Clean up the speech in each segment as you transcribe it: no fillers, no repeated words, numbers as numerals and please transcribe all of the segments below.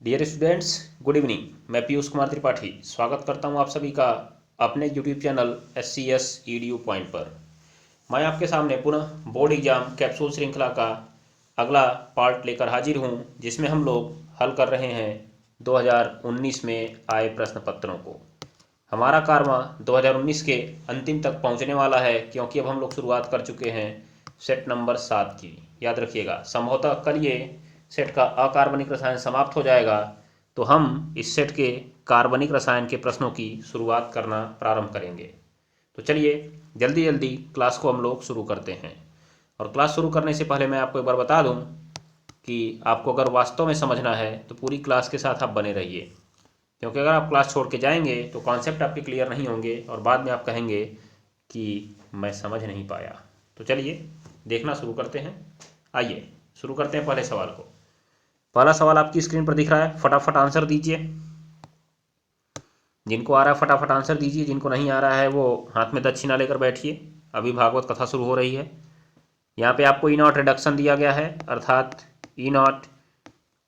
Dear students, good evening. मैं पीयूष कुमार त्रिपाठी स्वागत करता हूं आप सभी का अपने YouTube channel SCS EDU point पर। मैं आपके सामने पुनः बोर्ड एग्जाम कैप्सूल श्रृंखला का अगला पार्ट लेकर हाजिर हूं, जिसमें हम लोग हल कर रहे हैं 2019 में आए प्रश्न पत्रों को। हमारा कारवां 2019 के अंतिम तक पहुंचने वाला है, क्योंकि अब हम लोग शुरुआत कर चुके हैं सेट नंबर 7 की। याद रखिएगा, संभवतः कल ये सेट का अकार्बनिक रसायन समाप्त हो जाएगा, तो हम इस सेट के कार्बनिक रसायन के प्रश्नों की शुरुआत करना प्रारंभ करेंगे। तो चलिए जल्दी जल्दी क्लास को हम लोग शुरू करते हैं। और क्लास शुरू करने से पहले मैं आपको एक बार बता दूं कि आपको अगर वास्तव में समझना है तो पूरी क्लास के साथ आप बने रहिए, क्योंकि अगर आप क्लास छोड़ के जाएंगे तो कॉन्सेप्ट आपके क्लियर नहीं होंगे और बाद में आप कहेंगे कि मैं समझ नहीं पाया। तो चलिए देखना शुरू करते हैं। आइए शुरू करते हैं पहले सवाल को। पहला सवाल आपकी स्क्रीन पर दिख रहा है, फटाफट आंसर दीजिए। जिनको आ रहा है फटाफट आंसर दीजिए, जिनको नहीं आ रहा है वो हाथ में दक्षिणा लेकर बैठिए। अभी भागवत कथा शुरू हो रही है। यहाँ पे आपको E0 रिडक्शन दिया गया है, अर्थात E0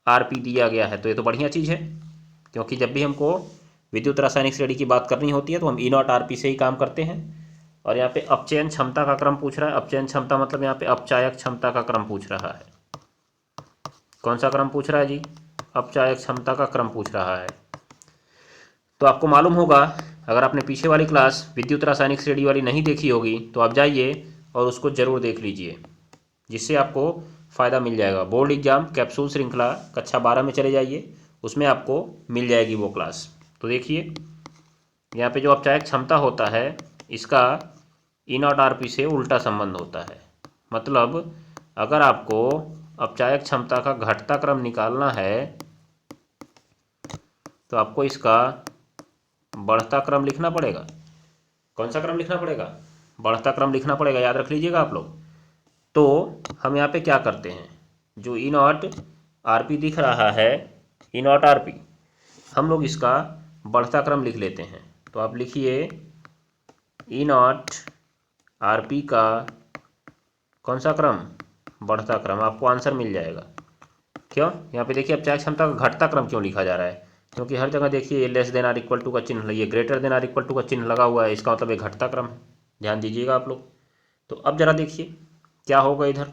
RP दिया गया है। तो ये तो बढ़िया चीज़ है, क्योंकि जब भी हमको विद्युत रासायनिक श्रेणी की बात करनी होती है तो हम E0 RP से ही काम करते हैं। और यहाँ पे अपचयन क्षमता का क्रम पूछ रहा है। अपचयन क्षमता मतलब यहाँ पे अपचायक क्षमता का क्रम पूछ रहा है। कौन सा क्रम पूछ रहा है जी? अपचायक क्षमता का क्रम पूछ रहा है। तो आपको मालूम होगा, अगर आपने पीछे वाली क्लास विद्युत रासायनिक श्रेणी वाली नहीं देखी होगी तो आप जाइए और उसको ज़रूर देख लीजिए, जिससे आपको फ़ायदा मिल जाएगा। बोर्ड एग्जाम कैप्सूल श्रृंखला कक्षा 12 में चले जाइए, उसमें आपको मिल जाएगी वो क्लास। तो देखिए यहाँ पे जो अपचायक क्षमता होता है इसका E0 RP से उल्टा संबंध होता है। मतलब अगर आपको अपचायक क्षमता का घटता क्रम निकालना है तो आपको इसका बढ़ता क्रम लिखना पड़ेगा। कौन सा क्रम लिखना पड़ेगा? बढ़ता क्रम लिखना पड़ेगा, याद रख लीजिएगा आप लोग। तो हम यहाँ पे क्या करते हैं, जो E0 RP दिख रहा है, E0 RP, हम लोग इसका बढ़ता क्रम लिख लेते हैं। तो आप लिखिए E0 RP का कौन सा क्रम? बढ़ता क्रम। आपको आंसर मिल जाएगा। क्यों? यहाँ पे देखिए अपचायक क्षमता का घटता क्रम क्यों लिखा जा रहा है, क्योंकि हर जगह देखिए ये less than or equal to का चिन्ह, ये greater than or equal to का चिन्ह लगा हुआ है, इसका मतलब एक घटता क्रम है। ध्यान दीजिएगा आप लोग। तो अब जरा देखिए क्या होगा इधर।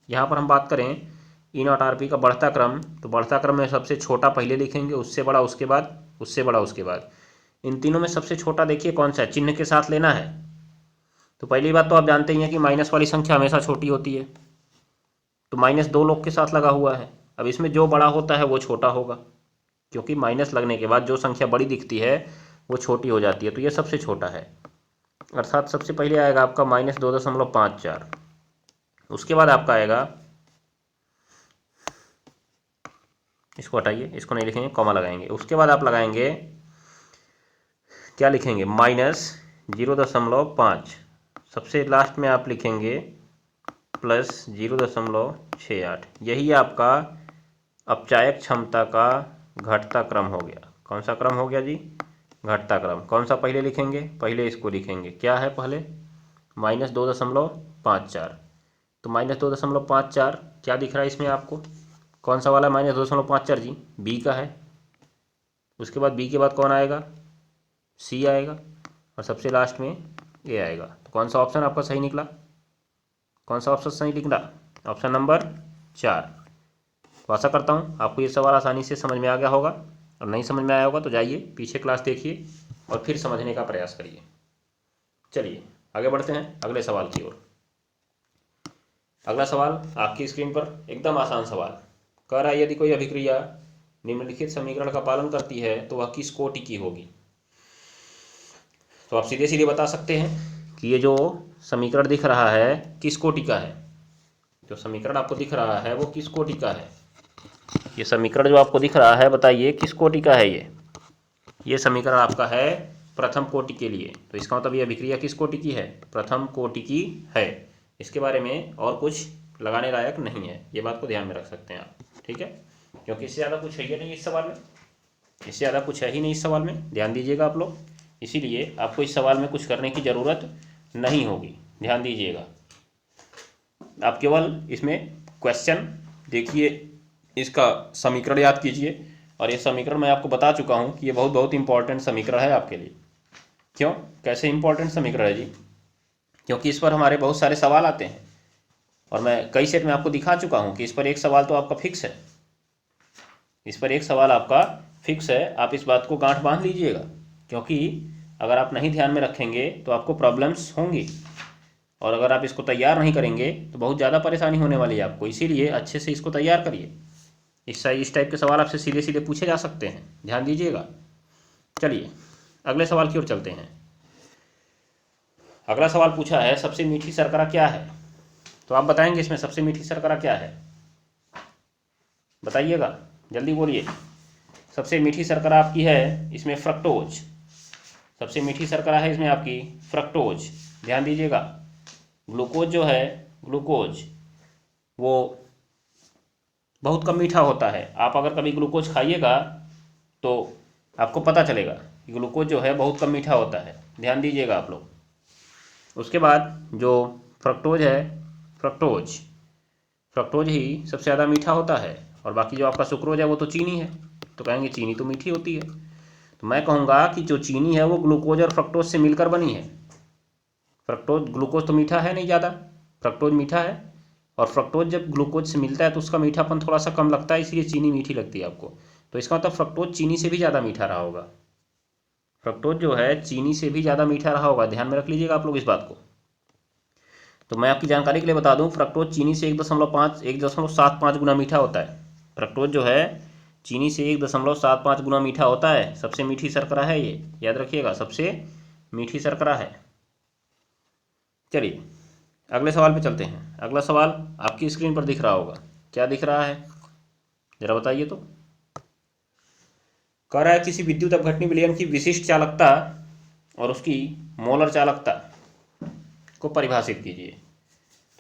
यहाँ पर हम बात करें E0 RP का बढ़ता क्रम, तो बढ़ता क्रम में सबसे छोटा पहले लिखेंगे, उससे बड़ा उसके बाद, उससे बड़ा उसके बाद। इन तीनों में सबसे छोटा देखिए कौन सा है, चिन्ह के साथ लेना है। तो पहली बात तो आप जानते ही हैं कि माइनस वाली संख्या हमेशा छोटी होती है, तो माइनस 2 लोग के साथ लगा हुआ है। अब इसमें जो बड़ा होता है वो छोटा होगा, क्योंकि माइनस लगने के बाद जो संख्या बड़ी दिखती है वो छोटी हो जाती है। तो ये सबसे छोटा है, अर्थात सबसे पहले आएगा आपका -2.54। उसके बाद आपका आएगा, इसको हटाइए, इसको नहीं लिखेंगे, कॉमा लगाएंगे। उसके बाद आप लगाएंगे, क्या लिखेंगे? -0.5। सबसे लास्ट में आप लिखेंगे +0.68। यही आपका अपचायक क्षमता का घटता क्रम हो गया। कौन सा क्रम हो गया जी? घटता क्रम। कौन सा पहले लिखेंगे? पहले इसको लिखेंगे। क्या है पहले? -2.54। तो -2.54 क्या दिख रहा है इसमें आपको? कौन सा वाला -2.54 जी? बी का है। उसके बाद बी के बाद कौन आएगा? सी आएगा, और सबसे लास्ट में ए आएगा। तो कौन सा ऑप्शन आपका सही निकला? कौन सा ऑप्शन सही निकला? Option number 4। तो आशा करता हूँ आपको ये सवाल आसानी से समझ में आ गया होगा, और नहीं समझ में आया होगा तो जाइए पीछे क्लास देखिए और फिर समझने का प्रयास करिए। चलिए आगे बढ़ते हैं अगले सवाल की ओर। अगला सवाल आपकी स्क्रीन पर एकदम आसान सवाल कह रहा है, यदि कोई अभिक्रिया निम्नलिखित समीकरण का पालन करती है तो वह किस कोटि की होगी? तो आप सीधे सीधे बता सकते हैं कि ये जो समीकरण दिख रहा है किस कोटि का है। जो समीकरण आपको दिख रहा है वो किस कोटि का है? ये समीकरण जो आपको दिख रहा है, बताइए किस कोटि का है ये समीकरण आपका है प्रथम कोटि के लिए। तो इसका मतलब ये अभिक्रिया किस कोटि की है? प्रथम कोटि की है। इसके बारे में और कुछ लगाने लायक नहीं है, ये बात को ध्यान में रख सकते हैं आप, ठीक है? क्योंकि इससे ज़्यादा कुछ है ही नहीं इस सवाल में, इससे ज़्यादा कुछ है ही नहीं इस सवाल में। ध्यान दीजिएगा आप लोग, इसीलिए आपको इस सवाल में कुछ करने की ज़रूरत नहीं होगी। ध्यान दीजिएगा, आप केवल इसमें क्वेश्चन देखिए, इसका समीकरण याद कीजिए और ये समीकरण मैं आपको बता चुका हूँ कि ये बहुत बहुत इंपॉर्टेंट समीकरण है आपके लिए। क्यों, कैसे इंपॉर्टेंट समीकरण है जी? क्योंकि इस पर हमारे बहुत सारे सवाल आते हैं और मैं कई सेट में आपको दिखा चुका हूँ कि इस पर एक सवाल तो आपका फिक्स है, इस पर एक सवाल आपका फिक्स है। आप इस बात को गांठ बांध लीजिएगा, क्योंकि अगर आप नहीं ध्यान में रखेंगे तो आपको प्रॉब्लम्स होंगी, और अगर आप इसको तैयार नहीं करेंगे तो बहुत ज़्यादा परेशानी होने वाली है आपको। इसीलिए अच्छे से इसको तैयार करिए। इस टाइप के सवाल आपसे सीधे सीधे पूछे जा सकते हैं, ध्यान दीजिएगा। चलिए अगले सवाल की ओर चलते हैं। अगला सवाल पूछा है, सबसे मीठी शर्करा क्या है? तो आप बताएंगे इसमें सबसे मीठी शर्करा क्या है? बताइएगा, जल्दी बोलिए। सबसे मीठी शर्करा आपकी है इसमें फ्रक्टोज। सबसे मीठी शर्करा है इसमें आपकी फ्रक्टोज। ध्यान दीजिएगा, ग्लूकोज जो है, ग्लूकोज वो बहुत कम मीठा होता है। आप अगर कभी ग्लूकोज खाइएगा तो आपको पता चलेगा कि ग्लूकोज जो है बहुत कम मीठा होता है। ध्यान दीजिएगा आप लोग। उसके बाद जो फ्रक्टोज है, फ्रक्टोज फ्रक्टोज ही सबसे ज़्यादा मीठा होता है, और बाकी जो आपका सुक्रोज है वो तो चीनी है। तो कहेंगे चीनी तो मीठी होती है, तो मैं कहूँगा कि जो चीनी है वो ग्लूकोज और फ्रक्टोज से मिलकर बनी है। फ्रक्टोज, ग्लूकोज तो मीठा है नहीं ज़्यादा, फ्रक्टोज मीठा है, और फ्रक्टोज जब ग्लूकोज से मिलता है तो उसका मीठापन थोड़ा सा कम लगता है, इसलिए चीनी मीठी लगती है आपको। तो इसका मतलब फ्रक्टोज चीनी से भी ज़्यादा मीठा रहा होगा। फ्रक्टोज जो है चीनी से भी ज़्यादा मीठा रहा होगा, ध्यान में रख लीजिएगा आप लोग इस बात को। तो मैं आपकी जानकारी के लिए बता दूं, फ्रक्टोज चीनी से 1.75 गुना मीठा होता है। फ्रक्टोज जो है चीनी से 1.75 गुना मीठा होता है। सबसे मीठी शर्करा है ये, याद रखिएगा, सबसे मीठी शर्करा है। चलिए अगले सवाल पे चलते हैं। अगला सवाल आपकी स्क्रीन पर दिख रहा होगा, क्या दिख रहा है जरा बताइए तो। कह रहा है किसी विद्युत अपघटनी विलयन की विशिष्ट चालकता और उसकी मोलर चालकता को परिभाषित कीजिए।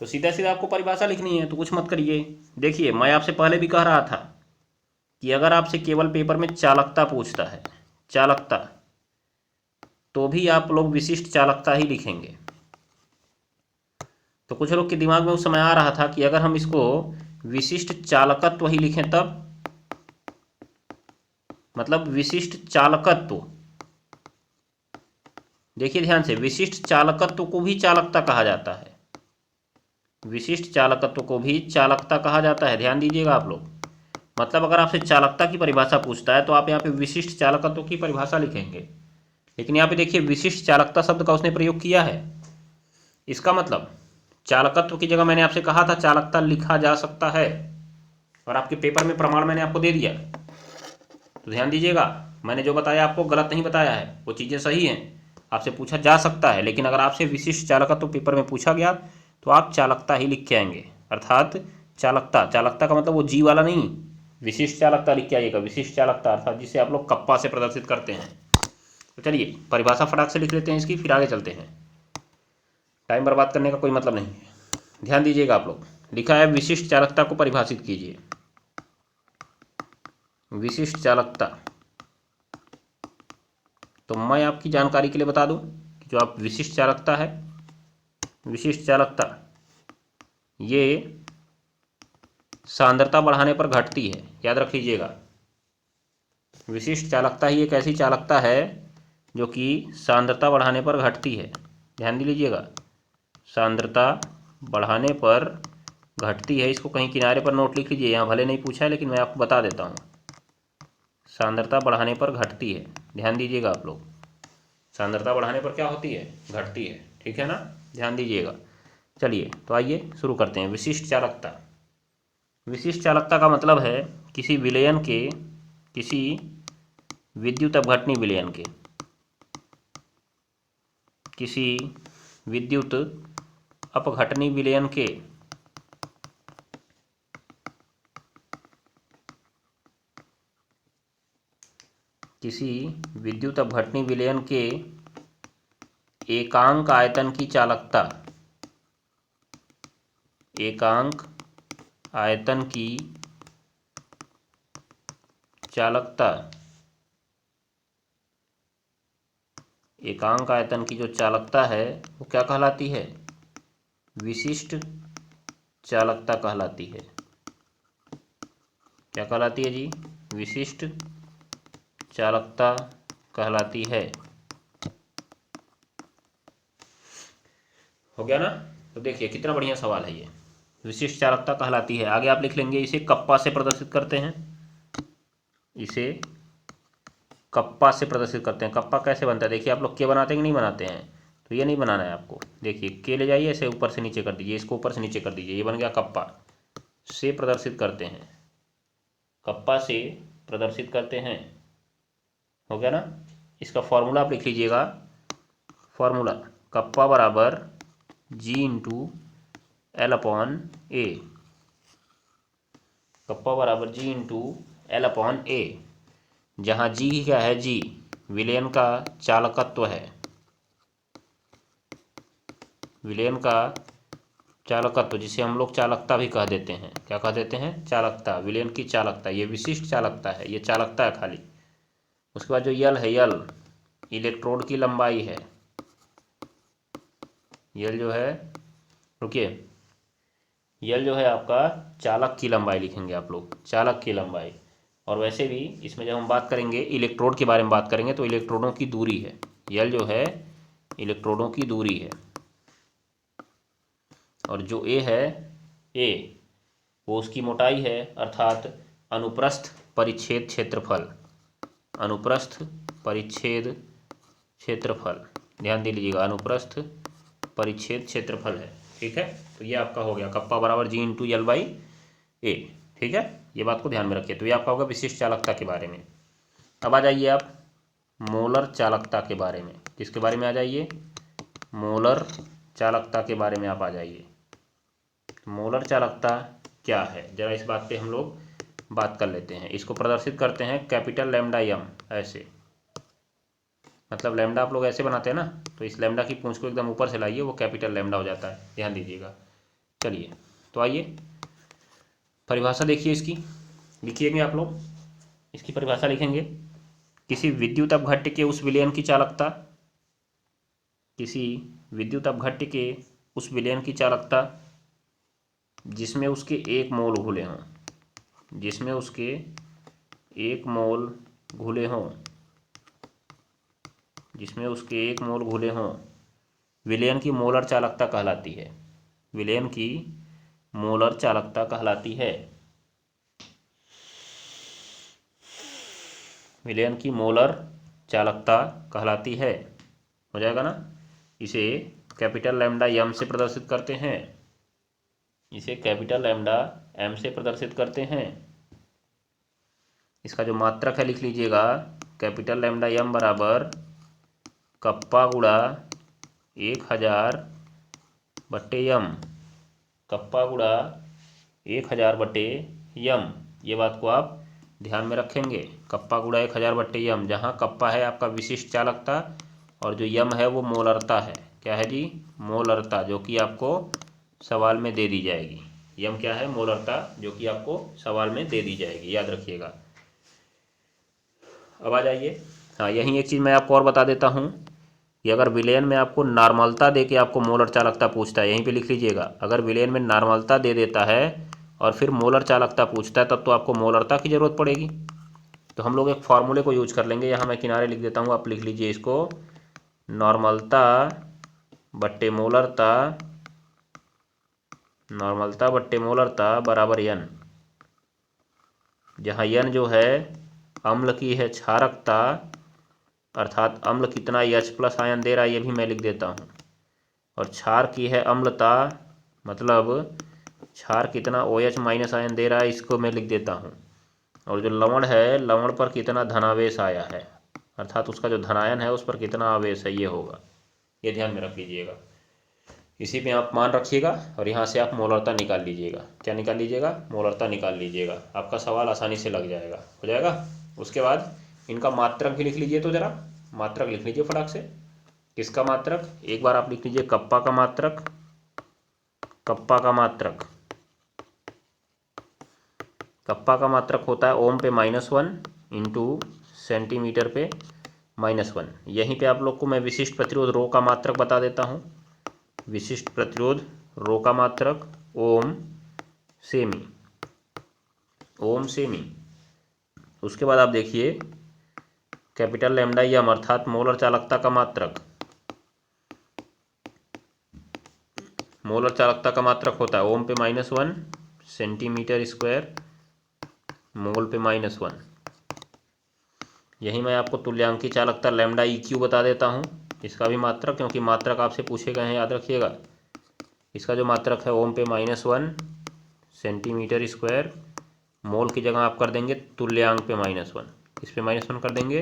तो सीधा सीधा आपको परिभाषा लिखनी है, तो कुछ मत करिए। देखिए मैं आपसे पहले भी कह रहा था कि अगर आपसे केवल पेपर में चालकता पूछता है, चालकता, तो भी आप लोग विशिष्ट चालकता ही लिखेंगे। तो कुछ लोग के दिमाग में उस समय आ रहा था कि अगर हम इसको विशिष्ट चालकत्व ही लिखें तब, मतलब विशिष्ट चालकत्व। देखिए ध्यान से, विशिष्ट चालकत्व को भी चालकता कहा जाता है, विशिष्ट चालकत्व को भी चालकता कहा जाता है। ध्यान दीजिएगा आप लोग। मतलब अगर आपसे चालकता की परिभाषा पूछता है तो आप यहाँ पे विशिष्ट चालकत्व की परिभाषा लिखेंगे, लेकिन यहाँ पे देखिए विशिष्ट चालकता शब्द का उसने प्रयोग किया है। इसका मतलब चालकत्व की जगह मैंने आपसे कहा था चालकता लिखा जा सकता है, और आपके पेपर में प्रमाण मैंने आपको दे दिया। तो ध्यान दीजिएगा, मैंने जो बताया आपको गलत नहीं बताया है, वो चीज़ें सही हैं। आपसे पूछा जा सकता है, लेकिन अगर आपसे विशिष्ट चालकत्व पेपर में पूछा गया तो आप चालकता ही लिख के आएंगे। अर्थात चालकता, चालकता का मतलब वो जी वाला नहीं, विशिष्ट चालकता लिख के आइएगा। विशिष्ट चालकता अर्थात जिसे आप लोग कप्पा से प्रदर्शित करते हैं। तो चलिए परिभाषा फटाक से लिख लेते हैं इसकी, फिर आगे चलते हैं। टाइम बर्बाद करने का कोई मतलब नहीं है। ध्यान दीजिएगा आप लोग, लिखा है विशिष्ट चालकता को परिभाषित कीजिए। विशिष्ट चालकता, तो मैं आपकी जानकारी के लिए बता दूं कि जो आप विशिष्ट चालकता है, विशिष्ट चालकता ये सांद्रता बढ़ाने पर घटती है, याद रख लीजिएगा। विशिष्ट चालकता ही एक ऐसी चालकता है जो कि सांद्रता बढ़ाने पर घटती है। ध्यान दे लीजिएगा, सांद्रता बढ़ाने पर घटती है। इसको कहीं किनारे पर नोट लिख लीजिए, यहाँ भले नहीं पूछा है लेकिन मैं आपको बता देता हूँ। सांद्रता बढ़ाने पर घटती है, ध्यान दीजिएगा आप लोग। सांद्रता बढ़ाने पर क्या होती है? घटती है, ठीक है ना, ध्यान दीजिएगा। चलिए तो आइए शुरू करते हैं। विशिष्ट चालकता, विशिष्ट चालकता का मतलब है किसी विलयन के, किसी विद्युत अपघटनी विलयन के, किसी विद्युत अपघटनी विलयन के किसी विद्युत अपघटनी विलयन के एकांक आयतन की चालकता, एकांक आयतन की चालकता, एकांक आयतन की जो चालकता है वो क्या कहलाती है? विशिष्ट चालकता कहलाती है। क्या कहलाती है जी? विशिष्ट चालकता कहलाती है। हो गया ना। तो देखिए कितना बढ़िया सवाल है ये, विशिष्ट चालकता कहलाती है। आगे आप लिख लेंगे इसे कप्पा से प्रदर्शित करते हैं, इसे कप्पा से प्रदर्शित करते हैं। कप्पा कैसे बनता है देखिए, आप लोग के बनाते हैं कि नहीं बनाते हैं, तो ये नहीं बनाना है आपको। देखिए के ले जाइए, इसे ऊपर से नीचे कर दीजिए, इसको ऊपर से नीचे कर दीजिए, ये बन गया कप्पा। से प्रदर्शित करते हैं, कप्पा से प्रदर्शित करते हैं। हो गया ना। इसका फॉर्मूला आप लिख लीजिएगा, फॉर्मूला कप्पा बराबर जी इंटू एल अपॉन ए, कप्पा बराबर जी इंटू एल अपॉन ए, जहाँ जी क्या है, जी विलयन का चालकत्व है, विलयन का चालकत्व, जिसे हम लोग चालकता भी कह देते हैं। क्या कह देते हैं? चालकता, विलयन की चालकता। ये विशिष्ट चालकता है, ये चालकता है खाली। उसके बाद जो यल है, यल इलेक्ट्रोड की लंबाई है, यल जो है, रुकिए, यल जो है आपका चालक की लंबाई लिखेंगे आप लोग, चालक की लंबाई। और वैसे भी इसमें जब हम बात करेंगे इलेक्ट्रोड के बारे में बात करेंगे तो इलेक्ट्रोडों की दूरी है, यल जो है इलेक्ट्रोडों की दूरी है। और जो ए है, ए वो उसकी मोटाई है, अर्थात अनुप्रस्थ परिच्छेद क्षेत्रफल, अनुप्रस्थ परिच्छेद क्षेत्रफल, ध्यान दे लीजिएगा, अनुप्रस्थ परिच्छेद क्षेत्रफल है। ठीक है, तो ये आपका हो गया कप्पा बराबर जी इंटू यल बाई ए। ठीक है, ये बात को ध्यान में रखिए। तो ये आपका होगा विशिष्ट चालकता के बारे में। अब आ जाइए आप मोलर चालकता के बारे में। किसके बारे में आ जाइए? मोलर चालकता के बारे में आप आ जाइए। मोलर चालकता क्या है, जरा इस बात पे हम लोग बात कर लेते हैं। इसको प्रदर्शित करते हैं कैपिटल लैम्डा यम, ऐसे, मतलब लैम्डा आप लोग ऐसे बनाते हैं ना, तो इस लैम्डा की पूंछ को एकदम ऊपर से लाइए, वो कैपिटल लैम्डा हो जाता है, ध्यान दीजिएगा। चलिए तो आइए परिभाषा देखिए इसकी, लिखिएंगे आप लोग, इसकी परिभाषा लिखेंगे। किसी विद्युत अपघट्य के उस विलयन की चालकता, किसी विद्युत अपघट्य के उस विलयन की चालकता जिसमें उसके एक मोल घुले हों, जिसमें उसके एक मोल घुले हों, जिसमें उसके एक मोल घुले हों, विलयन की मोलर चालकता कहलाती है, विलयन की मोलर चालकता कहलाती है, विलयन की मोलर चालकता कहलाती है। हो जाएगा ना। इसे कैपिटल लैम्डा एम से प्रदर्शित करते हैं, इसे कैपिटल लैम्डा एम से प्रदर्शित करते हैं। इसका जो मात्रक है लिख लीजिएगा, कैपिटल लैम्डा एम बराबर कप्पा गुणा 1000 बट्टे यम, कप्पा गुणा 1000 बट्टे यम। ये बात को आप ध्यान में रखेंगे, कप्पा गुणा 1000 बट्टे यम, जहाँ कप्पा है आपका विशिष्ट चालकता और जो यम है वो मोलरता है। क्या है जी? मोलरता, जो कि आपको सवाल में दे दी जाएगी। यम क्या है? मोलरता, जो कि आपको सवाल में दे दी जाएगी, याद रखिएगा। अब आ जाइए, हाँ यहीं एक चीज़ मैं आपको और बता देता हूँ कि अगर विलयन में आपको नॉर्मलता दे के आपको मोलर चालकता पूछता है, यहीं पे लिख लीजिएगा, अगर विलयन में नॉर्मलता दे देता है और फिर मोलर चालकता पूछता है, तब तो आपको मोलरता की ज़रूरत पड़ेगी। तो हम लोग एक फार्मूले को यूज कर लेंगे, यहाँ मैं किनारे लिख देता हूँ, आप लिख लीजिए इसको, नॉर्मलता बट्टे मोलरता, नॉर्मलता बट्टे मोलरता बराबर एन, जहाँ एन जो है अम्ल की है क्षारकता, अर्थात अम्ल कितना एच प्लस आयन दे रहा है ये भी मैं लिख देता हूँ, और क्षार की है अम्लता, मतलब क्षार कितना ओ एच माइनस आयन दे रहा है इसको मैं लिख देता हूँ, और जो लवण है, लवण पर कितना धनावेश आया है, अर्थात उसका जो धनायन है उस पर कितना आवेश है, ये होगा। ये ध्यान में रख लीजिएगा, इसी पे आप मान रखिएगा और यहाँ से आप मोलरता निकाल लीजिएगा। क्या निकाल लीजिएगा? मोलरता निकाल लीजिएगा, आपका सवाल आसानी से लग जाएगा, हो जाएगा। उसके बाद इनका मात्रक भी लिख लीजिए, तो ज़रा मात्रक लिख लीजिए फटाक से। किसका मात्रक? एक बार आप लिख लीजिए कप्पा का मात्रक, कप्पा का मात्रक, कप्पा का मात्रक होता है ओम पे -1 इंटू सेंटीमीटर पे -1। यहीं पे आप लोग को मैं विशिष्ट प्रतिरोध रो का मात्रक बता देता हूँ, विशिष्ट प्रतिरोध रो का मात्रक ओम सेमी, ओम सेमी। उसके बाद आप देखिए कैपिटल लैम्डा एम अर्थात मोलर चालकता का मात्रक, मोलर चालकता का मात्रक होता है ओम पे -1 सेंटीमीटर स्क्वायर मोल पे -1। यही मैं आपको तुल्यांकी चालकता लैम्डा EQ बता देता हूँ, इसका भी मात्रक, क्योंकि मात्रक आपसे पूछे गए हैं, याद रखिएगा। इसका जो मात्रक है ओम पे -1 सेंटीमीटर स्क्वायर, मोल की जगह आप कर देंगे तुल्यांक पे -1, इस पे -1 कर देंगे,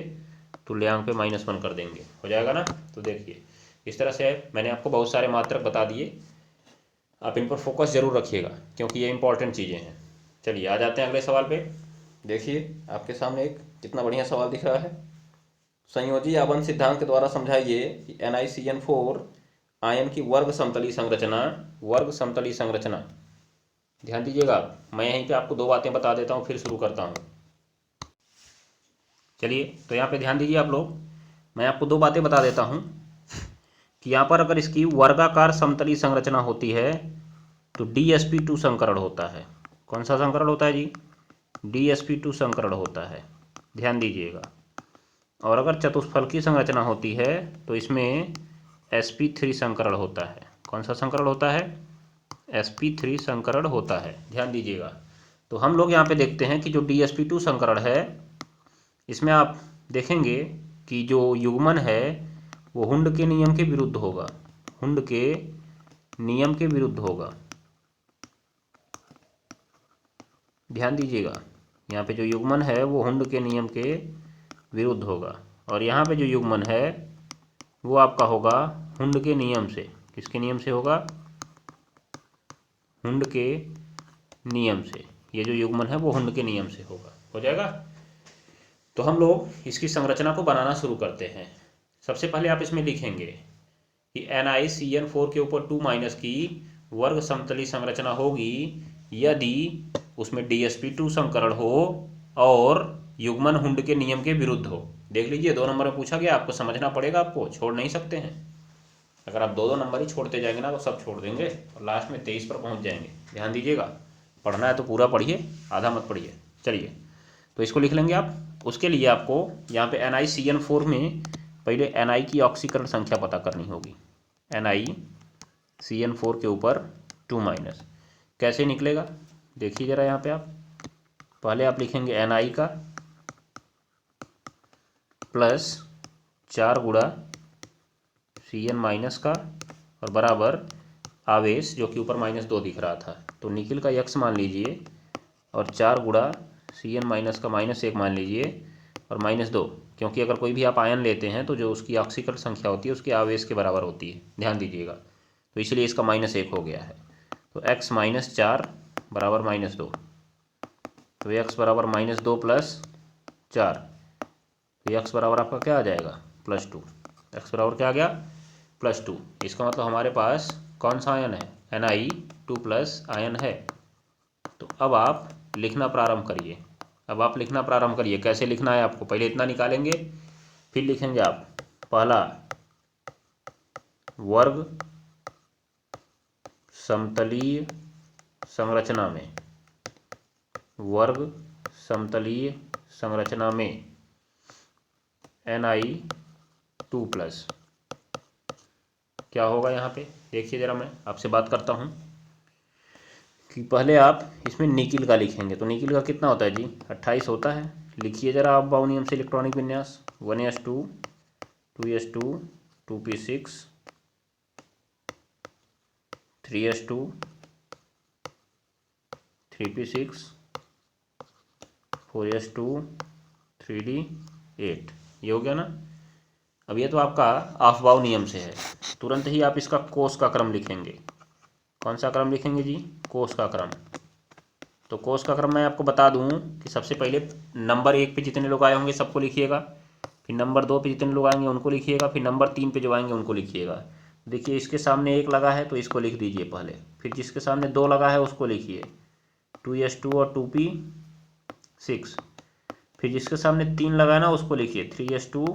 तुल्यांक पे -1 कर देंगे, हो जाएगा ना। तो देखिए इस तरह से मैंने आपको बहुत सारे मात्रक बता दिए, आप इन पर फोकस जरूर रखिएगा क्योंकि ये इंपॉर्टेंट चीज़ें हैं। चलिए आ जाते हैं अगले सवाल पे। देखिए आपके सामने एक कितना बढ़िया सवाल दिख रहा है। संयोजी आबंध सिद्धांत के द्वारा समझाइए कि NiCN4 आयन की वर्ग समतली संरचना, वर्ग समतली संरचना। ध्यान दीजिएगा, मैं यहीं पे आपको दो बातें बता देता हूँ, फिर शुरू करता हूँ। चलिए तो यहाँ पे ध्यान दीजिए आप लोग, मैं आपको दो बातें बता देता हूँ कि यहाँ पर अगर इसकी वर्गाकार समतली संरचना होती है तो DsP2 संकरण होता है। कौन सा संकरण होता है जी? DsP2 संकरण होता है, ध्यान दीजिएगा। और अगर चतुष्फलकी संरचना होती है तो इसमें sp3 संकरण होता है। कौन सा संकरण होता है? sp3 संकरण होता है, ध्यान दीजिएगा। तो हम लोग यहाँ पे देखते हैं कि जो DsP2 संकरण है, इसमें आप देखेंगे कि जो युग्मन है वो हुंड के नियम के विरुद्ध होगा, हुंड के नियम के विरुद्ध होगा, ध्यान दीजिएगा। यहाँ पे जो युग्मन है वो हुंड के नियम के विरुद्ध होगा, और यहाँ पे जो युग्मन है वो आपका होगा हुंड के नियम से। किसके नियम से होगा? हुंड के नियम से। ये जो युग्मन है वो हुंड के नियम से होगा, हो जाएगा। तो हम लोग इसकी संरचना को बनाना शुरू करते हैं। सबसे पहले आप इसमें लिखेंगे कि NiCN4 के ऊपर 2- की वर्ग समतली संरचना होगी यदि उसमें DsP2 संकरण हो और युग्मन हुंड के नियम के विरुद्ध हो। देख लीजिए 2 नंबर में पूछा गया, आपको समझना पड़ेगा, आपको छोड़ नहीं सकते हैं। अगर आप 2 नंबर ही छोड़ते जाएंगे ना तो सब छोड़ देंगे और लास्ट में 23 पर पहुंच जाएंगे। ध्यान दीजिएगा, पढ़ना है तो पूरा पढ़िए, आधा मत पढ़िए। चलिए तो इसको लिख लेंगे आप। उसके लिए आपको यहाँ पे NiCN4 में पहले Ni की ऑक्सीकरण संख्या पता करनी होगी। NiCN4 के ऊपर 2- कैसे निकलेगा देखिए ज़रा यहाँ पे। आप पहले आप लिखेंगे Ni का प्लस 4 गुणा Cn- का और बराबर आवेश जो कि ऊपर -2 दिख रहा था, तो निकिल का x मान लीजिए और 4 गुणा Cn- का -1 मान लीजिए और -2, क्योंकि अगर कोई भी आप आयन लेते हैं तो जो उसकी ऑक्सीकरण संख्या होती है उसके आवेश के बराबर होती है, ध्यान दीजिएगा। तो इसलिए इसका -1 हो गया है। तो x - 4 बराबर -2, तो x बराबर -2 प्लस 4, तो x बराबर आपका क्या आ जाएगा? +2। x बराबर क्या आ गया? +2। इसका मतलब हमारे पास कौन सा आयन है? Na2+ आयन है। तो अब आप लिखना प्रारंभ करिए। अब आप लिखना प्रारंभ करिए। कैसे लिखना है आपको? पहले इतना निकालेंगे, फिर लिखेंगे आप पहला वर्ग समतलीय संरचना में, वर्ग समतलीय संरचना में Na2+। क्या होगा यहाँ पे देखिए ज़रा, मैं आपसे बात करता हूँ कि पहले आप इसमें निकिल का लिखेंगे। तो निकिल का कितना होता है जी? 28 होता है। लिखिए ज़रा आप बाउ नियम से इलेक्ट्रॉनिक विन्यास 1s2 2s2 2p6 3s2 3p6 4s2 3d8। ये हो गया ना। अब ये तो आपका अफबाउ नियम से है। तुरंत ही आप इसका कोस का क्रम लिखेंगे। कौन सा क्रम लिखेंगे जी? कोस का क्रम। तो कोस का क्रम मैं आपको बता दूं कि सबसे पहले नंबर 1 पे जितने लोग आए होंगे सबको लिखिएगा, फिर नंबर 2 पे जितने लोग आएंगे उनको लिखिएगा, फिर नंबर 3 पे जो आएंगे उनको लिखिएगा। देखिए इसके सामने 1 लगा है तो इसको लिख दीजिए पहले, फिर जिसके सामने 2 लगा है उसको लिखिए 2s2 और 2p6, फिर जिसके सामने 3 लगा है ना उसको लिखिए 3s2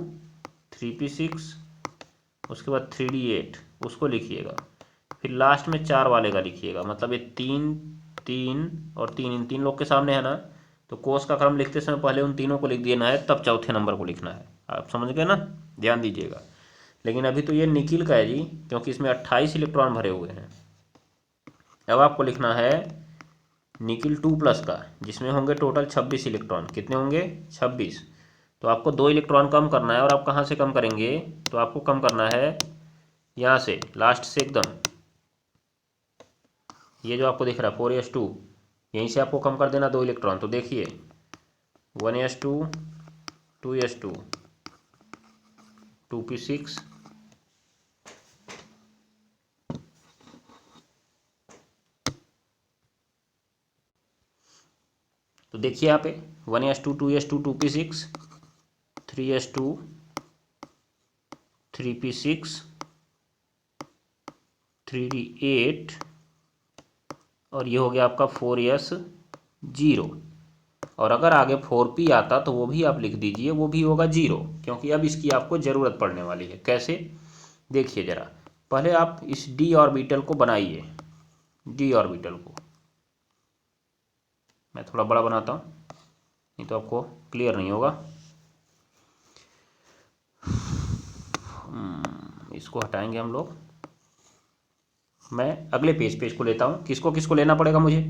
3p6, उसके बाद 3d8 उसको लिखिएगा, फिर लास्ट में 4 वाले का लिखिएगा। मतलब ये 3 3 और 3 इन 3 लोग के सामने है ना, तो कोस का क्रम लिखते समय पहले उन तीनों को लिख देना है, तब चौथे नंबर को लिखना है। आप समझ गए ना, ध्यान दीजिएगा। लेकिन अभी तो ये निकिल का है जी, क्योंकि इसमें 28 इलेक्ट्रॉन भरे हुए हैं। अब आपको लिखना है निकिल 2+ का, जिसमें होंगे टोटल 26 इलेक्ट्रॉन। कितने होंगे? 26। तो आपको 2 इलेक्ट्रॉन कम करना है, और आप कहाँ से कम करेंगे? तो आपको कम करना है यहाँ से, लास्ट से एकदम, ये जो आपको दिख रहा है 4s2, यहीं से आपको कम कर देना 2 इलेक्ट्रॉन। तो देखिए 1s2, 2s2, 2p6, तो देखिए यहाँ पे 1s2, 2s2, 2p6, 3s2, 3p6, 3d8, और ये हो गया आपका 4s0। और अगर आगे 4p आता तो वो भी आप लिख दीजिए, वो भी होगा 0, क्योंकि अब इसकी आपको ज़रूरत पड़ने वाली है। कैसे? देखिए ज़रा, पहले आप इस d ऑर्बिटल को बनाइए। d ऑर्बिटल को मैं थोड़ा बड़ा बनाता हूँ, नहीं तो आपको क्लियर नहीं होगा। इसको हटाएंगे हम लोग। मैं अगले पेज पे इसको लेता हूँ। किसको किसको लेना पड़ेगा मुझे?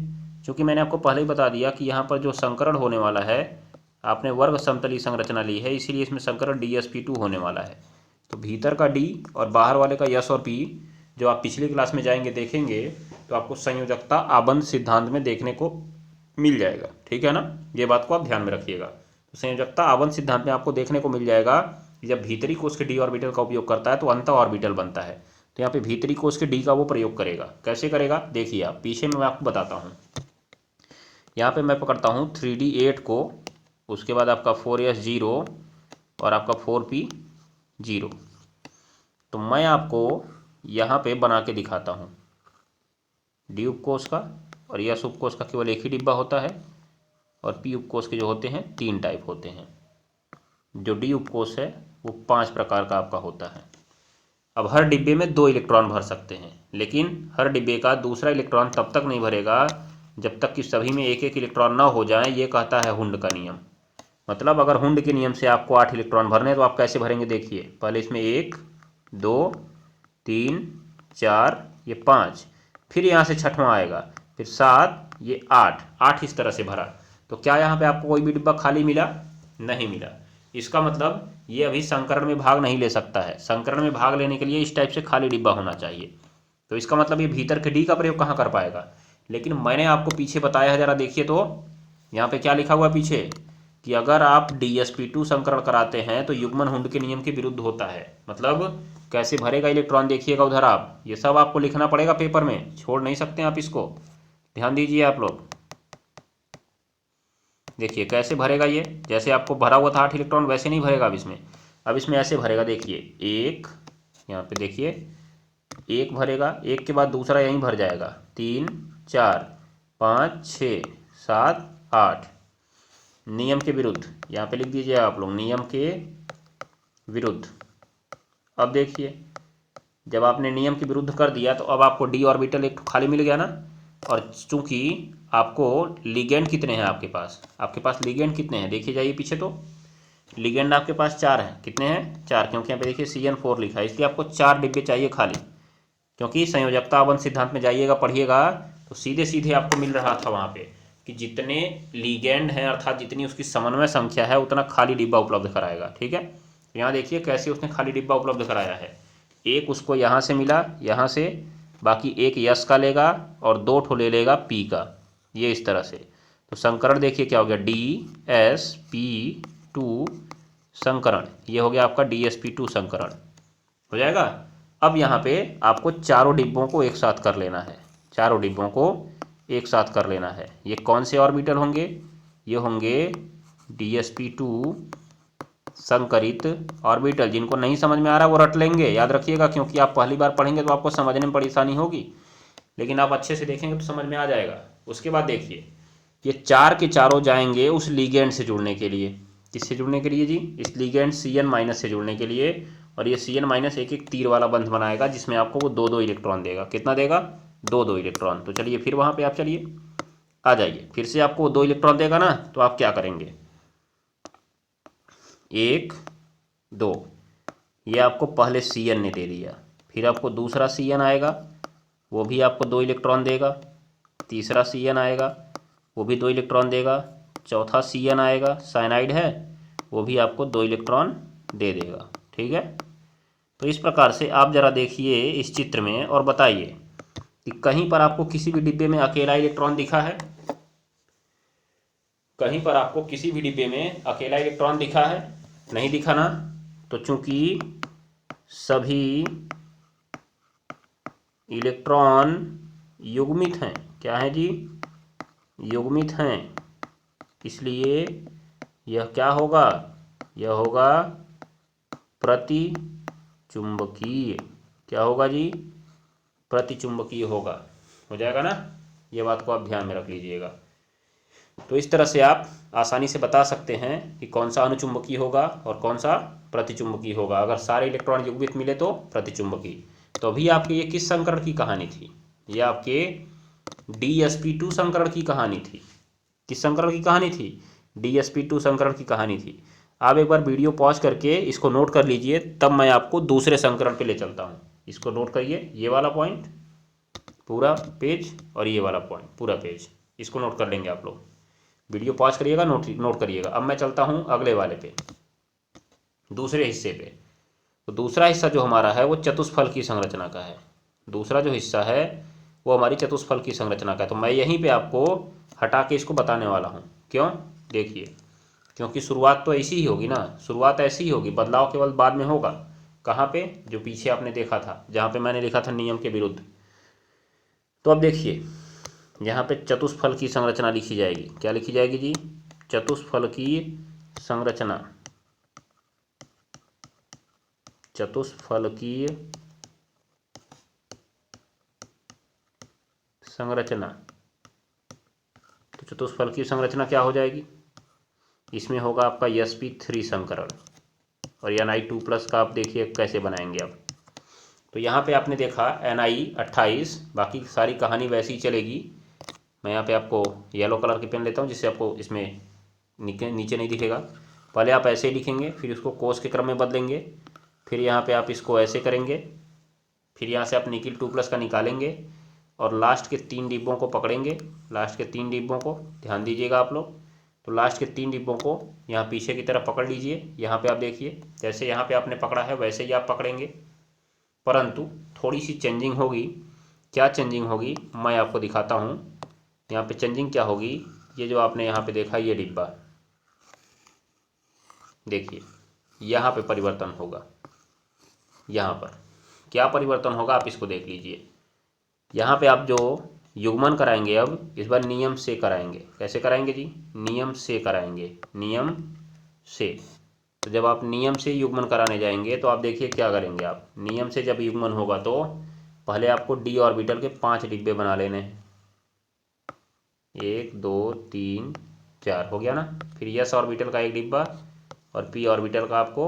क्योंकि मैंने आपको पहले ही बता दिया कि यहाँ पर जो संकरण होने वाला है, आपने वर्ग समतली संरचना ली है, इसीलिए इसमें संकरण DsP2 होने वाला है। तो भीतर का D और बाहर वाले का S और P, जो आप पिछली क्लास में जाएंगे देखेंगे, तो आपको संयोजकता आबंध सिद्धांत में देखने को मिल जाएगा। ठीक है ना, ये बात को आप ध्यान में रखिएगा। तो संयोजकता आबंध सिद्धांत में आपको देखने को मिल जाएगा कि जब भीतरी कोश के D ऑर्बिटल का उपयोग करता है तो अंत ऑर्बिटल बनता है। तो यहाँ पे भीतरी कोश के D का वो प्रयोग करेगा। कैसे करेगा देखिए आप, पीछे में मैं आपको बताता हूँ। यहाँ पे मैं पकड़ता हूँ 3d8 को, उसके बाद आपका 4s0 और आपका 4p0। तो मैं आपको यहाँ पे बना के दिखाता हूँ। D उपकोश का और S उपकोश का केवल एक ही डिब्बा होता है, और P उपकोश के जो होते हैं 3 टाइप होते हैं। जो D उपकोश है वो 5 प्रकार का आपका होता है। अब हर डिब्बे में 2 इलेक्ट्रॉन भर सकते हैं, लेकिन हर डिब्बे का दूसरा इलेक्ट्रॉन तब तक नहीं भरेगा जब तक कि सभी में एक एक इलेक्ट्रॉन ना हो जाए। ये कहता है हुंड का नियम। मतलब अगर हुंड के नियम से आपको 8 इलेक्ट्रॉन भरने, तो आप कैसे भरेंगे देखिए। पहले इसमें 1, 2, 3, 4, ये 5, फिर यहाँ से छठवां आएगा, फिर 7, ये 8 इस तरह से भरा। तो क्या यहाँ पे आपको कोई भी डिब्बा खाली मिला? नहीं मिला। इसका मतलब ये अभी संकरण में भाग नहीं ले सकता है। संकरण में भाग लेने के लिए इस टाइप से खाली डिब्बा होना चाहिए। तो इसका मतलब ये भीतर के D का प्रयोग कहाँ कर पाएगा? लेकिन मैंने आपको पीछे बताया है, जरा देखिए तो यहाँ पे क्या लिखा हुआ है पीछे, कि अगर आप DsP2 संकरण कराते हैं तो युग्मन हुंड के नियम के विरुद्ध होता है। मतलब कैसे भरेगा इलेक्ट्रॉन देखिएगा उधर आप, ये सब आपको लिखना पड़ेगा पेपर में, छोड़ नहीं सकते आप इसको। ध्यान दीजिए आप लोग। देखिए कैसे भरेगा ये, जैसे आपको भरा हुआ था 8 इलेक्ट्रॉन, वैसे नहीं भरेगा अब इसमें ऐसे भरेगा। देखिए 1, यहाँ पे देखिए 1 भरेगा, 1 के बाद दूसरा यहीं भर जाएगा, 3, 4, 5, 6, 7, 8। नियम के विरुद्ध यहाँ पे लिख दीजिए आप लोग, नियम के विरुद्ध। अब देखिए जब आपने नियम के विरुद्ध कर दिया तो अब आपको D ऑर्बिटल एक खाली मिल गया ना। और चूंकि आपको लिगेंड कितने हैं आपके पास लिगेंड कितने हैं देखिए, जाइए पीछे। तो लिगेंड आपके पास 4 हैं। कितने हैं? 4, क्योंकि यहाँ पे देखिए CN4 लिखा है, इसलिए आपको 4 डिब्बे चाहिए खाली। क्योंकि संयोजकता आबंध सिद्धांत में जाइएगा पढ़िएगा तो सीधे सीधे आपको मिल रहा था वहाँ पे कि जितने लिगेंड हैं, अर्थात जितनी उसकी समन्वय संख्या है, उतना खाली डिब्बा उपलब्ध कराएगा। ठीक है, यहाँ देखिए कैसे उसने खाली डिब्बा उपलब्ध कराया है। एक उसको यहाँ से मिला, यहाँ से, बाकी एक यस का लेगा और 2 ठो ले लेगा P का, ये इस तरह से। तो संकरण देखिए क्या हो गया, DsP2 संकरण, ये हो गया आपका DsP2 संकरण हो जाएगा। अब यहाँ पे आपको चारों डिब्बों को एक साथ कर लेना है, चारों डिब्बों को एक साथ कर लेना है। ये कौन से ऑर्बिटल होंगे? ये होंगे DsP2 संकरित ऑर्बिटल। जिनको नहीं समझ में आ रहा वो रट लेंगे, याद रखिएगा, क्योंकि आप पहली बार पढ़ेंगे तो आपको समझने में परेशानी होगी, लेकिन आप अच्छे से देखेंगे तो समझ में आ जाएगा। उसके बाद देखिए ये 4 के चारों जाएंगे उस लिगेंड से जुड़ने के लिए। किससे जुड़ने के लिए जी? इस लिगेंड Cn- से जुड़ने के लिए। और ये Cn- एक एक तीर वाला बंध बनाएगा, जिसमें आपको वो 2-2 इलेक्ट्रॉन देगा। कितना देगा? 2-2 इलेक्ट्रॉन। तो चलिए फिर वहाँ पे आप चलिए आ जाइए, फिर से आपको 2 इलेक्ट्रॉन देगा ना, तो आप क्या करेंगे, 1 2, ये आपको पहले Cn ने दे दिया, फिर आपको दूसरा Cn आएगा, वो भी आपको 2 इलेक्ट्रॉन देगा, तीसरा Cn आएगा, वो भी 2 इलेक्ट्रॉन देगा, चौथा Cn आएगा, साइनाइड है, वो भी आपको 2 इलेक्ट्रॉन दे देगा। ठीक है, तो इस प्रकार से आप ज़रा देखिए इस चित्र में और बताइए कि कहीं पर आपको किसी भी डिब्बे में अकेला इलेक्ट्रॉन दिखा है, कहीं पर आपको किसी भी डिब्बे में अकेला इलेक्ट्रॉन दिखा है, नहीं दिखा ना, तो चूंकि सभी इलेक्ट्रॉन युग्मित हैं, क्या है जी, युग्मित हैं, इसलिए यह क्या होगा, यह होगा प्रतिचुंबकीय। क्या होगा जी, प्रतिचुंबकीय होगा, हो जाएगा ना, ये बात को आप ध्यान में रख लीजिएगा। तो इस तरह से आप आसानी से बता सकते हैं कि कौन सा अनुचुंबकीय होगा और कौन सा प्रतिचुंबकीय होगा। अगर सारे इलेक्ट्रॉन युग्मित मिले तो प्रतिचुंबकीय। तो अभी आपके ये किस संकरण की कहानी थी, ये आपके DsP2 संकरण की कहानी थी। किस संकरण की कहानी थी, DsP2 संकरण की कहानी थी। आप एक बार वीडियो पॉज करके इसको नोट कर लीजिए, तब मैं आपको दूसरे संकरण पे ले चलता हूँ। इसको नोट करिए, ये वाला पॉइंट पूरा पेज और ये वाला पॉइंट पूरा पेज, इसको नोट कर लेंगे आप लोग। वीडियो पॉज करिएगा, नोट करिएगा। अब मैं चलता हूँ अगले वाले पे, दूसरे हिस्से पे। तो दूसरा हिस्सा जो हमारा है वो चतुष्फल की संरचना का है। दूसरा जो हिस्सा है वो हमारी चतुष्फल की संरचना का है। तो मैं यहीं पे आपको हटा के इसको बताने वाला हूँ। क्यों, देखिए, क्योंकि शुरुआत तो ऐसी ही होगी ना, शुरुआत ऐसी ही होगी, बदलाव केवल बाद में होगा। कहाँ पे, जो पीछे आपने देखा था, जहाँ पे मैंने लिखा था नियम के विरुद्ध। तो अब देखिए, यहाँ पे चतुष्फल की संरचना लिखी जाएगी। क्या लिखी जाएगी जी, चतुष्फल की संरचना। चतुष्फलकीय संरचना। तो चतुष्फल की संरचना क्या हो जाएगी, इसमें होगा आपका sp3 संकरण, और Ni2+ का आप देखिए कैसे बनाएंगे आप। तो यहाँ पे आपने देखा Ni28, बाकी सारी कहानी वैसी ही चलेगी। मैं यहाँ पे आपको येलो कलर की पेन लेता हूँ, जिससे आपको इसमें नीचे नहीं दिखेगा। पहले आप ऐसे ही लिखेंगे, फिर इसको कोस के क्रम में बदलेंगे, फिर यहाँ पे आप इसको ऐसे करेंगे, फिर यहाँ से आप निकिल 2+ का निकालेंगे और लास्ट के 3 डिब्बों को पकड़ेंगे। लास्ट के 3 डिब्बों को ध्यान दीजिएगा आप लोग। तो लास्ट के 3 डिब्बों को यहाँ पीछे की तरफ पकड़ लीजिए। यहाँ पे आप देखिए, जैसे यहाँ पे आपने पकड़ा है वैसे ही आप पकड़ेंगे, परंतु थोड़ी सी चेंजिंग होगी। क्या चेंजिंग होगी, मैं आपको दिखाता हूँ। यहाँ पे चेंजिंग क्या होगी, ये जो आपने यहाँ पे देखा ये डिब्बा, देखिए यहाँ पे परिवर्तन होगा। यहाँ पर क्या परिवर्तन होगा, आप इसको देख लीजिए। यहाँ पे आप जो युग्मन कराएंगे, अब इस बार नियम से कराएंगे। कैसे कराएंगे जी, नियम से कराएंगे, नियम से। तो जब आप नियम से युग्मन कराने जाएंगे तो आप देखिए क्या करेंगे। आप नियम से जब युग्मन होगा तो पहले आपको d ऑर्बिटल के 5 डिब्बे बना लेने हैं। 1 2 3 4 हो गया ना। फिर s ऑर्बिटल का 1 डिब्बा और p ऑर्बिटल का आपको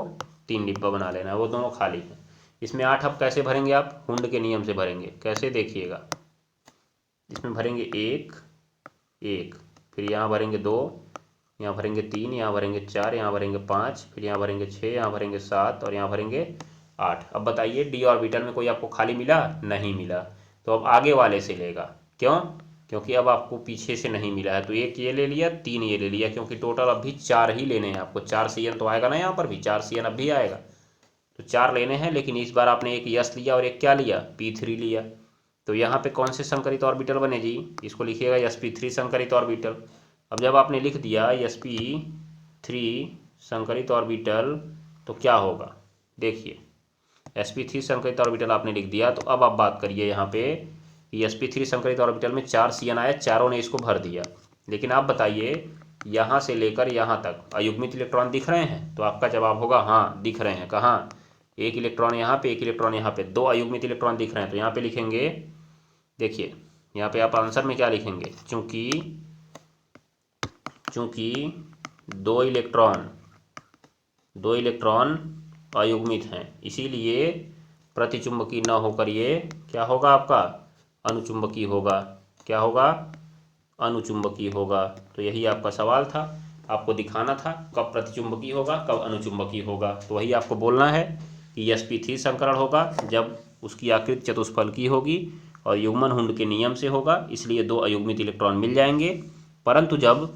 3 डिब्बा बना लेना है, वो दोनों खाली हैं। इसमें 8 अब कैसे भरेंगे, आप हुंड के नियम से भरेंगे। कैसे, देखिएगा, इसमें भरेंगे 1 1, फिर यहाँ भरेंगे 2, यहाँ भरेंगे 3, यहाँ भरेंगे 4, यहाँ भरेंगे 5, फिर यहाँ भरेंगे 6, यहाँ भरेंगे 7 और यहाँ भरेंगे 8। अब बताइए डी ऑर्बिटल में कोई आपको खाली मिला, नहीं मिला। तो अब आगे वाले से लेगा। क्यों, क्योंकि अब आपको पीछे से नहीं मिला है, तो 1 ये ले लिया, 3 ये ले लिया, क्योंकि टोटल अब भी 4 ही लेने हैं आपको। 4 Cn तो आएगा ना, यहाँ पर भी 4 Cn अब भी आएगा, तो 4 लेने हैं। लेकिन इस बार आपने एक यस लिया और एक क्या लिया, P3 लिया। तो यहाँ पे कौन से संकरित ऑर्बिटल बने जी, इसको लिखिएगा sp3 संकरित ऑर्बिटल। अब जब आपने लिख दिया sp3 संकरित ऑर्बिटल, तो क्या होगा, देखिए sp3 संकरित ऑर्बिटल आपने लिख दिया। तो अब आप बात करिए यहाँ पे कि sp3 संकरित ऑर्बिटल में 4 Cn आया, चारों ने इसको भर दिया। लेकिन आप बताइए यहाँ से लेकर यहाँ तक अयुग्मित इलेक्ट्रॉन दिख रहे हैं, तो आपका जवाब होगा हाँ दिख रहे हैं। कहाँ, 1 इलेक्ट्रॉन यहाँ पे, 1 इलेक्ट्रॉन यहाँ पे, 2 अयुग्मित इलेक्ट्रॉन दिख रहे हैं। तो यहाँ पे लिखेंगे, देखिए यहाँ पे आप आंसर में क्या लिखेंगे, चूंकि 2 इलेक्ट्रॉन अयुग्मित हैं, इसीलिए प्रतिचुंबकीय न होकर ये क्या होगा आपका, अनुचुंबकीय होगा। क्या होगा, अनुचुंबकीय होगा। तो यही आपका सवाल था, आपको दिखाना था कब प्रतिचुंबकीय होगा कब अनुचुंबकीय होगा। तो वही आपको बोलना है कि sp3 संकरण होगा जब उसकी आकृति चतुष्फलकीय होगी और युग्मन हुंड के नियम से होगा, इसलिए दो अयुग्मित इलेक्ट्रॉन मिल जाएंगे। परंतु जब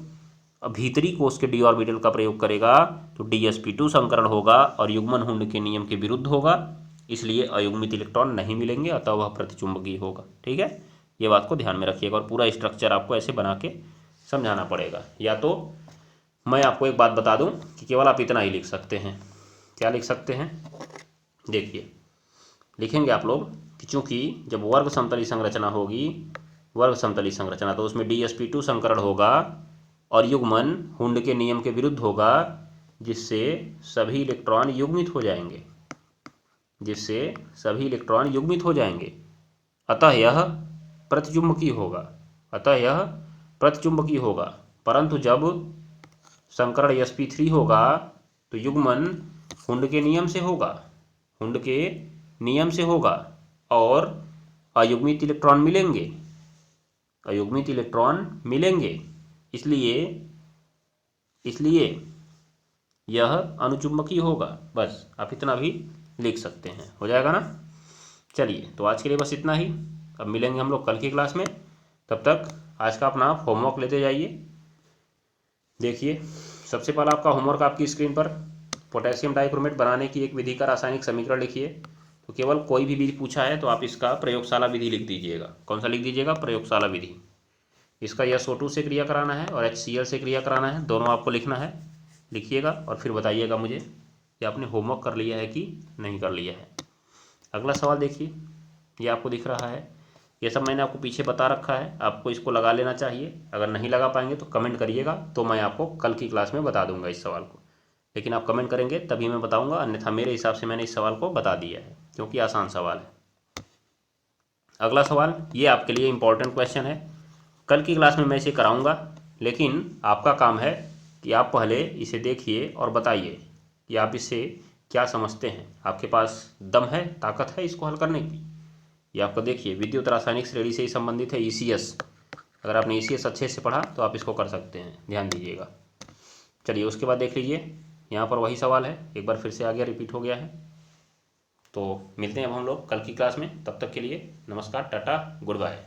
भीतरी कोश के डी ऑर्बिटल का प्रयोग करेगा तो dsp2 संकरण होगा और युग्मन हुंड के नियम के विरुद्ध होगा, इसलिए अयुग्मित इलेक्ट्रॉन नहीं मिलेंगे, अतः वह प्रतिचुंबकीय होगा। ठीक है, ये बात को ध्यान में रखिएगा और पूरा स्ट्रक्चर आपको ऐसे बना के समझाना पड़ेगा। या तो मैं आपको एक बात बता दूं कि केवल आप इतना ही लिख सकते हैं। क्या लिख सकते हैं? देखिए, लिखेंगे आप लोग कि चूंकि जब वर्ग समतली संरचना होगी, वर्ग समतली संरचना, तो उसमें dsp2 संकरण होगा और युग्मन हुंड के नियम के विरुद्ध होगा, जिससे सभी इलेक्ट्रॉन युग्मित हो जाएंगे, जिससे सभी इलेक्ट्रॉन युग्मित हो जाएंगे। अतः यह प्रतिचुंबकीय होगा, अतः यह प्रतिचुंबकीय होगा। परंतु जब संकरण sp3 होगा तो युग्मन हुंड के नियम से होगा, हुंड के नियम से होगा और अयुग्मित इलेक्ट्रॉन मिलेंगे, अयुग्मित इलेक्ट्रॉन मिलेंगे, इसलिए यह अनुचुंबकीय होगा। बस आप इतना भी लिख सकते हैं, हो जाएगा ना। चलिए, तो आज के लिए बस इतना ही। अब मिलेंगे हम लोग कल की क्लास में, तब तक आज का अपना होमवर्क लेते जाइए। देखिए, सबसे पहला आपका होमवर्क आपकी स्क्रीन पर पोटेशियम डाइक्रोमेट बनाने की एक विधि का रासायनिक समीकरण लिखिए। तो केवल कोई भी विधि पूछा है तो आप इसका प्रयोगशाला विधि लिख दीजिएगा। कौन सा लिख दीजिएगा? प्रयोगशाला विधि। इसका SO2 से क्रिया कराना है और HCl से क्रिया कराना है, दोनों आपको लिखना है। लिखिएगा और फिर बताइएगा मुझे कि आपने होमवर्क कर लिया है कि नहीं कर लिया है। अगला सवाल देखिए, ये आपको दिख रहा है, ये सब मैंने आपको पीछे बता रखा है, आपको इसको लगा लेना चाहिए। अगर नहीं लगा पाएंगे तो कमेंट करिएगा, तो मैं आपको कल की क्लास में बता दूंगा इस सवाल को। लेकिन आप कमेंट करेंगे तभी मैं बताऊंगा, अन्यथा मेरे हिसाब से मैंने इस सवाल को बता दिया है, क्योंकि आसान सवाल है। अगला सवाल, ये आपके लिए इंपॉर्टेंट क्वेश्चन है, कल की क्लास में मैं इसे कराऊंगा, लेकिन आपका काम है कि आप पहले इसे देखिए और बताइए कि आप इसे क्या समझते हैं। आपके पास दम है, ताकत है इसको हल करने की? ये आपको देखिए, विद्युत रासायनिक श्रेणी से ही संबंधित है, ECS। अगर आपने ECS अच्छे से पढ़ा तो आप इसको कर सकते हैं, ध्यान दीजिएगा। चलिए, उसके बाद देख लीजिए, यहाँ पर वही सवाल है, एक बार फिर से आ गया, रिपीट हो गया है। तो मिलते हैं अब हम लोग कल की क्लास में, तब तक के लिए नमस्कार, टाटा, गुड बाय।